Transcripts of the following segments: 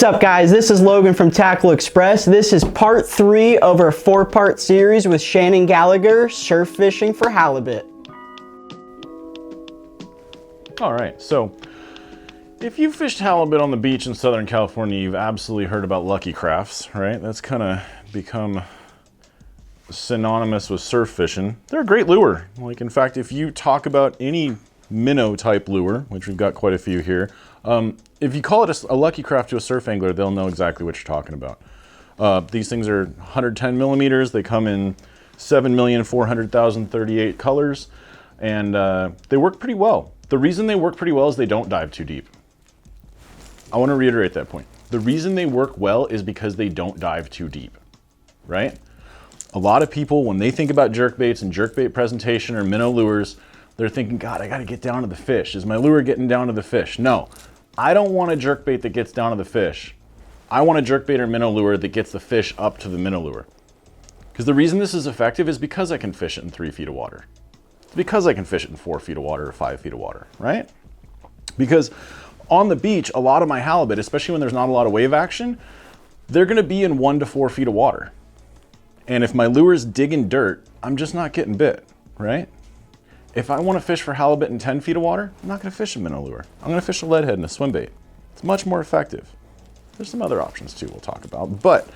What's up, guys? This is Logan from Tackle Express. This is part 3 of our 4-part series with Shannon Gallagher, surf fishing for halibut. All right, so if you've fished halibut on the beach in Southern California, you've absolutely heard about Lucky Crafts, right? That's kind of become synonymous with surf fishing. They're a great lure. Like, in fact, if you talk about any minnow type lure, which we've got quite a few here, if you call it a Lucky Craft to a surf angler, they'll know exactly what you're talking about. These things are 110 millimeters. They come in 7,400,038 colors, and they work pretty well. The reason they work pretty well is they don't dive too deep. I want to reiterate that point. The reason they work well is because they don't dive too deep, right? A lot of people, when they think about jerkbaits and jerkbait presentation or minnow lures, they're thinking, God, I got to get down to the fish. Is my lure getting down to the fish? No, I don't want a jerkbait that gets down to the fish. I want a jerkbait or minnow lure that gets the fish up to the minnow lure. Because the reason this is effective is because I can fish it in 3 feet of water. It's because I can fish it in 4 feet of water or 5 feet of water, right? Because on the beach, a lot of my halibut, especially when there's not a lot of wave action, they're going to be in 1 to 4 feet of water. And if my lure is digging dirt, I'm just not getting bit, right? If I want to fish for halibut in 10 feet of water, I'm not going to fish a minnow lure. I'm going to fish a lead head and a swim bait. It's much more effective. There's some other options too we'll talk about. But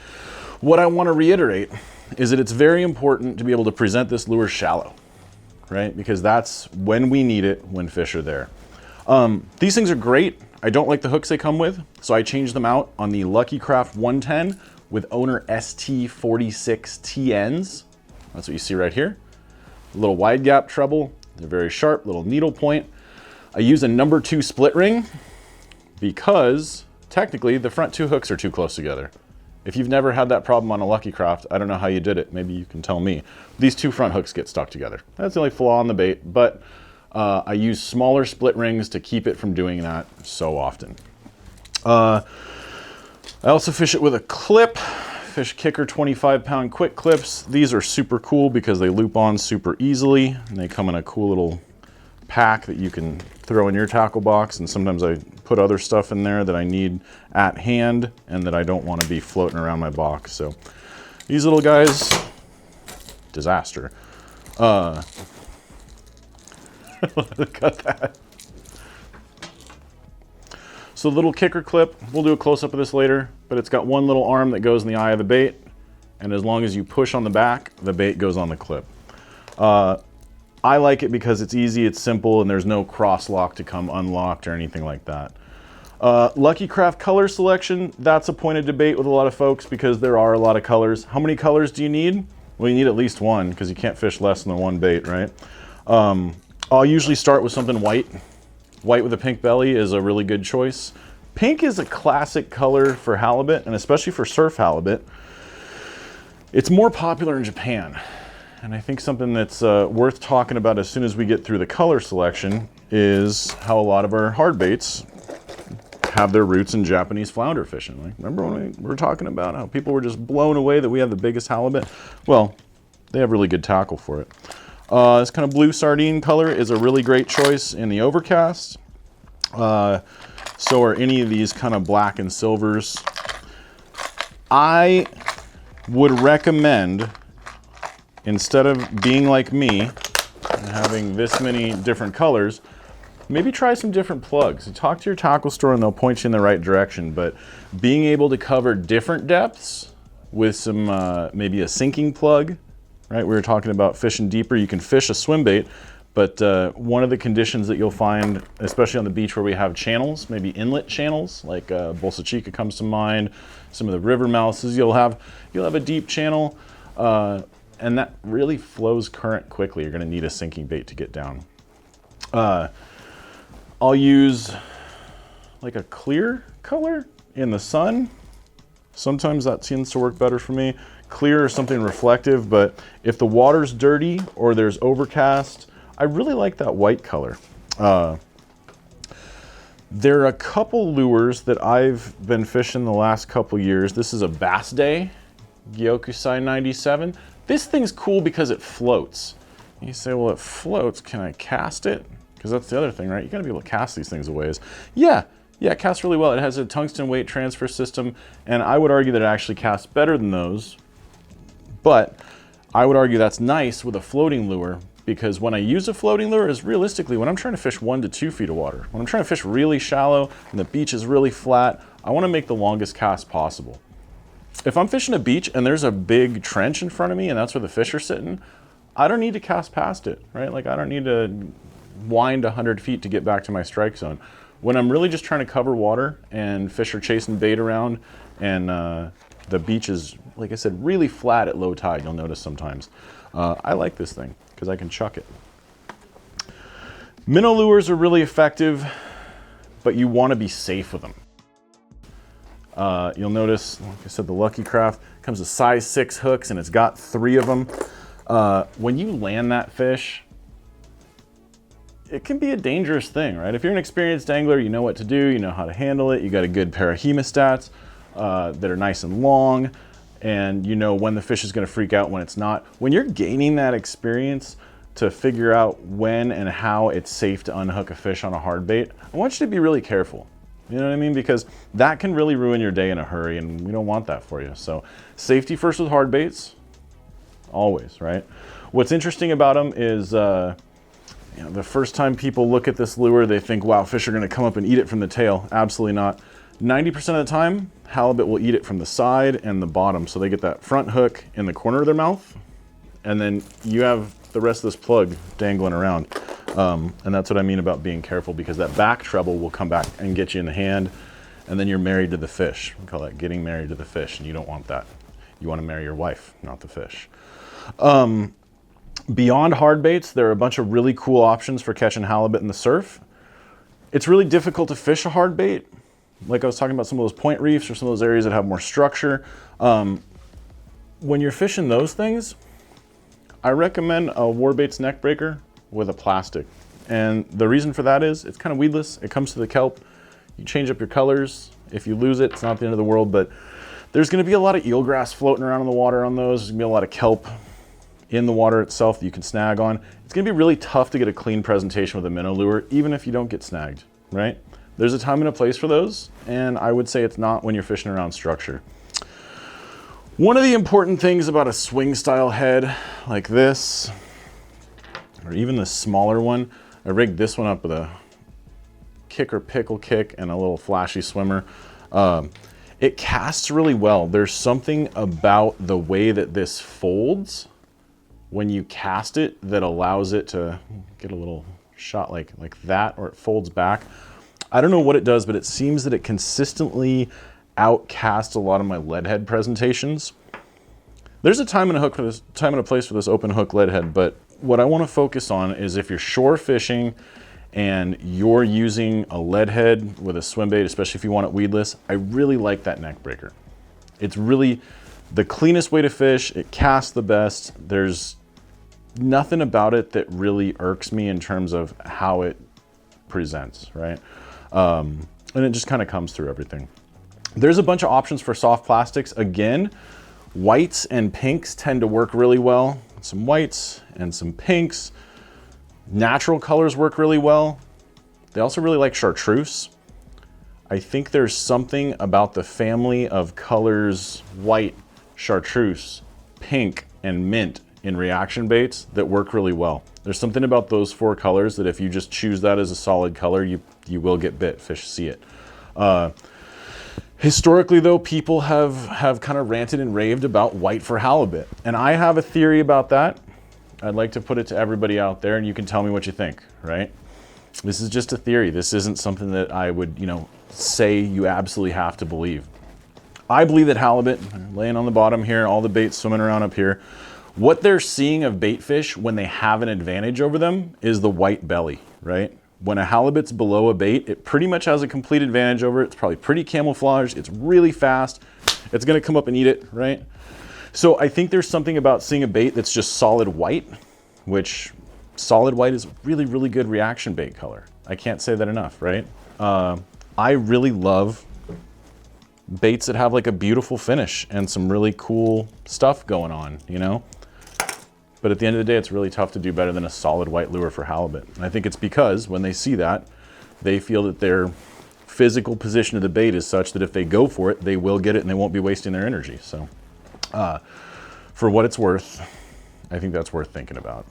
what I want to reiterate is that it's very important to be able to present this lure shallow, right? Because that's when we need it, when fish are there. These things are great. I don't like the hooks they come with, so I changed them out on the Lucky Craft 110 with owner ST46TNs. That's what you see right here. A little wide gap treble. They're very sharp, little needle point. I use a number 2 split ring because technically the front 2 hooks are too close together. If you've never had that problem on a Lucky Craft, I don't know how you did it. Maybe you can tell me. These 2 front hooks get stuck together. That's the only flaw in the bait, but I use smaller split rings to keep it from doing that so often. I also fish it with a clip. Fish Kicker 25-pound quick clips. These are super cool because they loop on super easily, and they come in a cool little pack that you can throw in your tackle box. And sometimes I put other stuff in there that I need at hand and that I don't want to be floating around my box. So these little guys, disaster. Cut that. So the little kicker clip, we'll do a close-up of this later, but it's got one little arm that goes in the eye of the bait, and as long as you push on the back, the bait goes on the clip. I like it because it's easy, it's simple, and there's no cross lock to come unlocked or anything like that. Lucky Craft color selection, that's a point of debate with a lot of folks because there are a lot of colors. How many colors do you need? Well, you need at least one because you can't fish less than one bait, right? I'll usually start with something white. White with a pink belly is a really good choice. Pink is a classic color for halibut, and especially for surf halibut. It's more popular in Japan. And I think something that's worth talking about as soon as we get through the color selection is how a lot of our hard baits have their roots in Japanese flounder fishing. Like, remember when we were talking about how people were just blown away that we have the biggest halibut? Well, they have really good tackle for it. This kind of blue sardine color is a really great choice in the overcast. So are any of these kind of black and silvers. I would recommend, instead of being like me and having this many different colors, maybe try some different plugs. Talk to your tackle store and they'll point you in the right direction. But being able to cover different depths with some maybe a sinking plug. Right, we were talking about fishing deeper. You can fish a swim bait, but one of the conditions that you'll find, especially on the beach where we have channels, maybe inlet channels, like Bolsa Chica comes to mind, some of the river mouses, you'll have a deep channel, and that really flows current quickly. You're going to need a sinking bait to get down. I'll use like a clear color in the sun. Sometimes that seems to work better for me. Clear or something reflective, but if the water's dirty or there's overcast, I really like that white color. There are a couple lures that I've been fishing the last couple years. This is a Bass Day, Gyokusai 97. This thing's cool because it floats. You say, well, it floats, can I cast it? Because that's the other thing, right? You gotta be able to cast these things a ways. Yeah, Yeah, it casts really well. It has a tungsten weight transfer system, and I would argue that it actually casts better than those. But I would argue that's nice with a floating lure, because when I use a floating lure is realistically when I'm trying to fish 1 to 2 feet of water. When I'm trying to fish really shallow and the beach is really flat, I want to make the longest cast possible. If I'm fishing a beach and there's a big trench in front of me and that's where the fish are sitting, I don't need to cast past it, right? Like I don't need to wind 100 feet to get back to my strike zone. When I'm really just trying to cover water and fish are chasing bait around and the beach is, like I said, really flat at low tide, you'll notice sometimes. I like this thing because I can chuck it. Minnow lures are really effective, but you want to be safe with them. You'll notice, like I said, the Lucky Craft comes with size 6 hooks and it's got 3 of them. When you land that fish, it can be a dangerous thing, right? If you're an experienced angler, you know what to do, you know how to handle it, you got a good pair of hemostats that are nice and long, and you know when the fish is gonna freak out, when it's not. When you're gaining that experience to figure out when and how it's safe to unhook a fish on a hard bait, I want you to be really careful. You know what I mean? Because that can really ruin your day in a hurry, and we don't want that for you. So safety first with hard baits, always, right? What's interesting about them is, you know, the first time people look at this lure, they think, wow, fish are gonna come up and eat it from the tail. Absolutely not. 90% of the time, halibut will eat it from the side and the bottom. So they get that front hook in the corner of their mouth, and then you have the rest of this plug dangling around. And that's what I mean about being careful, because that back treble will come back and get you in the hand, and then you're married to the fish. We call that getting married to the fish, and you don't want that. You want to marry your wife, not the fish. Beyond hard baits, there are a bunch of really cool options for catching halibut in the surf. It's really difficult to fish a hard bait. Like I was talking about some of those point reefs or some of those areas that have more structure. When you're fishing those things, I recommend a Warbaits neck breaker with a plastic. And the reason for that is it's kind of weedless. It comes to the kelp. You change up your colors. If you lose it, it's not the end of the world, but there's gonna be a lot of eelgrass floating around in the water on those. There's gonna be a lot of kelp in the water itself that you can snag on. It's gonna be really tough to get a clean presentation with a minnow lure, even if you don't get snagged, right? There's a time and a place for those, and I would say it's not when you're fishing around structure. One of the important things about a swing style head like this, or even the smaller one, I rigged this one up with a kicker pickle kick and a little flashy swimmer. It casts really well. There's something about the way that this folds when you cast it that allows it to get a little shot like that, or it folds back. I don't know what it does, but it seems that it consistently outcasts a lot of my lead head presentations. There's a time and a place for this open hook lead head, but what I want to focus on is if you're shore fishing and you're using a lead head with a swim bait, especially if you want it weedless, I really like that neck breaker. It's really the cleanest way to fish. It casts the best. There's nothing about it that really irks me in terms of how it presents, right? And it just kind of comes through everything. There's a bunch of options for soft plastics. Again, whites and pinks tend to work really well. Some whites and some pinks. Natural colors work really well. They also really like chartreuse. I think there's something about the family of colors, white, chartreuse, pink, and mint in reaction baits that work really well. There's something about those 4 colors that if you just choose that as a solid color, you will get bit. Fish see it. Historically though, people have kind of ranted and raved about white for halibut. And I have a theory about that. I'd like to put it to everybody out there, and you can tell me what you think, right? This is just a theory. This isn't something that I would, say you absolutely have to believe. I believe that halibut, laying on the bottom here, all the baits swimming around up here, what they're seeing of bait fish when they have an advantage over them is the white belly, right? When a halibut's below a bait, it pretty much has a complete advantage over it. It's probably pretty camouflaged. It's really fast. It's gonna come up and eat it, right? So I think there's something about seeing a bait that's just solid white, which solid white is really, really good reaction bait color. I can't say that enough, right? I really love baits that have like a beautiful finish and some really cool stuff going on, But at the end of the day, it's really tough to do better than a solid white lure for halibut. And I think it's because when they see that, they feel that they're physical position of the bait is such that if they go for it, they will get it and they won't be wasting their energy. So for what it's worth, I think that's worth thinking about.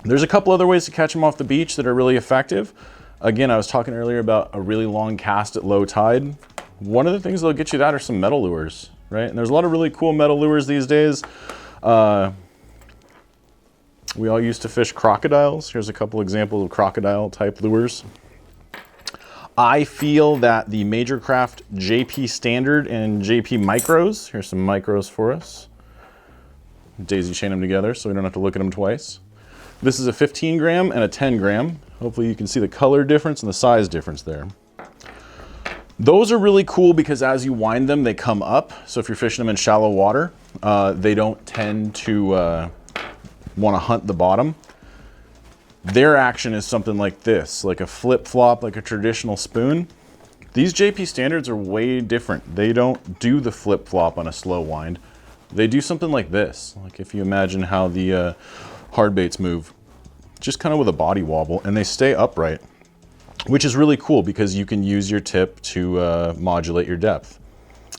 There's a couple other ways to catch them off the beach that are really effective. Again, I was talking earlier about a really long cast at low tide. One of the things that'll get you that are some metal lures, right? And there's a lot of really cool metal lures these days. We all used to fish crocodiles. Here's a couple examples of crocodile type lures. I feel that the Major Craft JP Standard and JP Micros, here's some micros for us. Daisy chain them together so we don't have to look at them twice. This is a 15 gram and a 10 gram. Hopefully you can see the color difference and the size difference there. Those are really cool because as you wind them, they come up. So if you're fishing them in shallow water, they don't tend to want to hunt the bottom. Their action is something like this, like a flip-flop, like a traditional spoon. These JP Standards are way different. They don't do the flip-flop on a slow wind. They do something like this, like if you imagine how the hard baits move, just kind of with a body wobble, and they stay upright, which is really cool because you can use your tip to modulate your depth.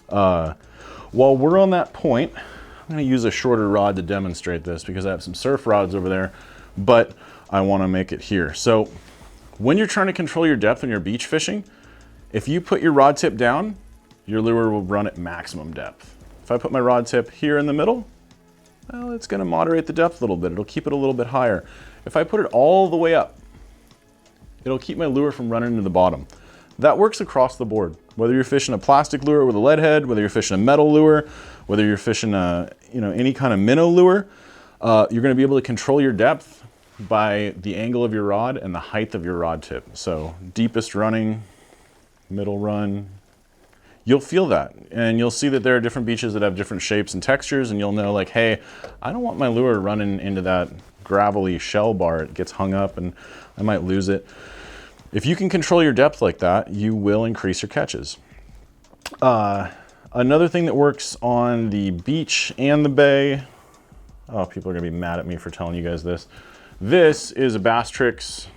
While we're on that point, I'm going to use a shorter rod to demonstrate this because I have some surf rods over there, but I want to make it here. So when you're trying to control your depth when you're beach fishing, if you put your rod tip down, your lure will run at maximum depth. If I put my rod tip here in the middle, well, it's going to moderate the depth a little bit. It'll keep it a little bit higher. If I put it all the way up, it'll keep my lure from running to the bottom. That works across the board. Whether you're fishing a plastic lure with a lead head, whether you're fishing a metal lure, whether you're fishing a, any kind of minnow lure, you're going to be able to control your depth by the angle of your rod and the height of your rod tip. So deepest running, middle run, you'll feel that. And you'll see that there are different beaches that have different shapes and textures, and you'll know like, hey, I don't want my lure running into that gravelly shell bar. It gets hung up and I might lose it. If you can control your depth like that, you will increase your catches. Another thing that works on the beach and the bay, oh, people are gonna be mad at me for telling you guys this. This is a Bass Tricks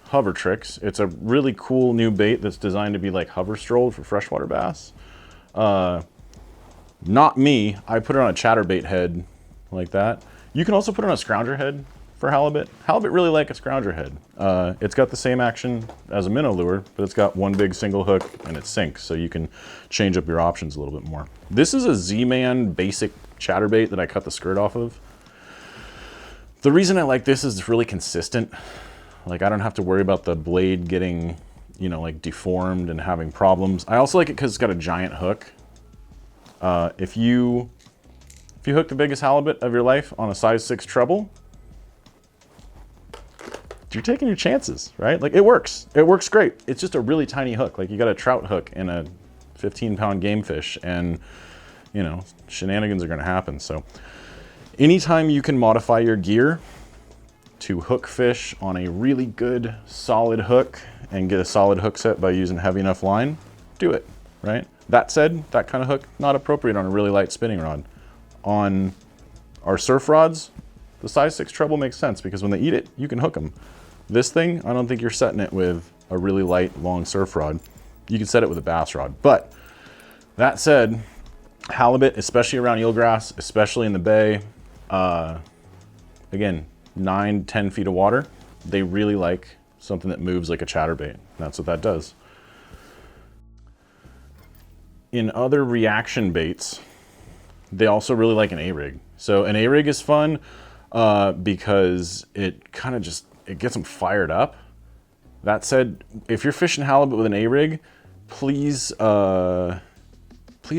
Hover Tricks. It's a really cool new bait that's designed to be like hover strolled for freshwater bass. Not me, I put it on a chatterbait head like that. You can also put it on a scrounger head for halibut. Halibut really like a scrounger head. It's got the same action as a minnow lure, but it's got one big single hook and it sinks, so you can change up your options a little bit more. This is a Z-Man basic chatterbait that I cut the skirt off of. The reason I like this is it's really consistent. Like I don't have to worry about the blade getting, like deformed and having problems. I also like it because it's got a giant hook. If you hook the biggest halibut of your life on a size 6 treble, you're taking your chances, right? Like it works great. It's just a really tiny hook. Like you got a trout hook in a 15-pound game fish, and shenanigans are gonna happen. So anytime you can modify your gear to hook fish on a really good solid hook and get a solid hook set by using heavy enough line, do it, right? That said, that kind of hook, not appropriate on a really light spinning rod. On our surf rods, the size 6 treble makes sense because when they eat it, you can hook them. This thing, I don't think you're setting it with a really light, long surf rod. You can set it with a bass rod. But that said, halibut, especially around eelgrass, especially in the bay, again, 9-10 feet of water, they really like something that moves like a chatterbait. That's what that does. In other reaction baits, they also really like an A-rig. So an A-rig is fun because it kind of just, it gets them fired up. That said, if you're fishing halibut with an A-rig, please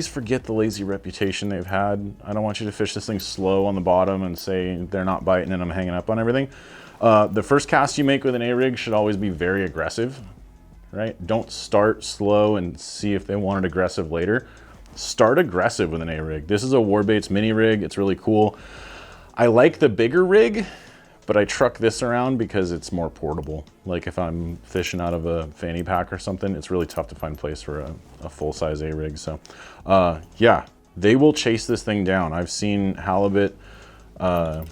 forget the lazy reputation they've had. I don't want you to fish this thing slow on the bottom and say they're not biting and I'm hanging up on everything. The first cast you make with an A-rig should always be very aggressive, right? Don't start slow and see if they want it aggressive later. Start aggressive with an A-rig. This is a Warbaits mini rig. It's really cool. I like the bigger rig, but I truck this around because it's more portable. Like if I'm fishing out of a fanny pack or something, it's really tough to find place for a full-size A-rig. So yeah, they will chase this thing down. I've seen halibut, I've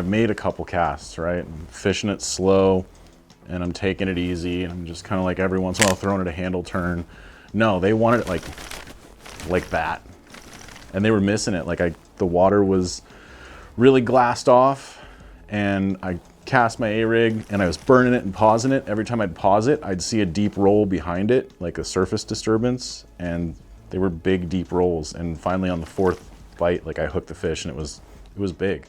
made a couple casts, right? Fishing it slow, and I'm taking it easy, and I'm just kind of like every once in a while throwing it a handle turn. No, they wanted it like that, and they were missing it. Like the water was really glassed off, and I cast my A-rig and I was burning it and pausing it. Every time I'd pause it, I'd see a deep roll behind it, like a surface disturbance, and they were big, deep rolls. And finally on the fourth bite, like I hooked the fish, and it was big.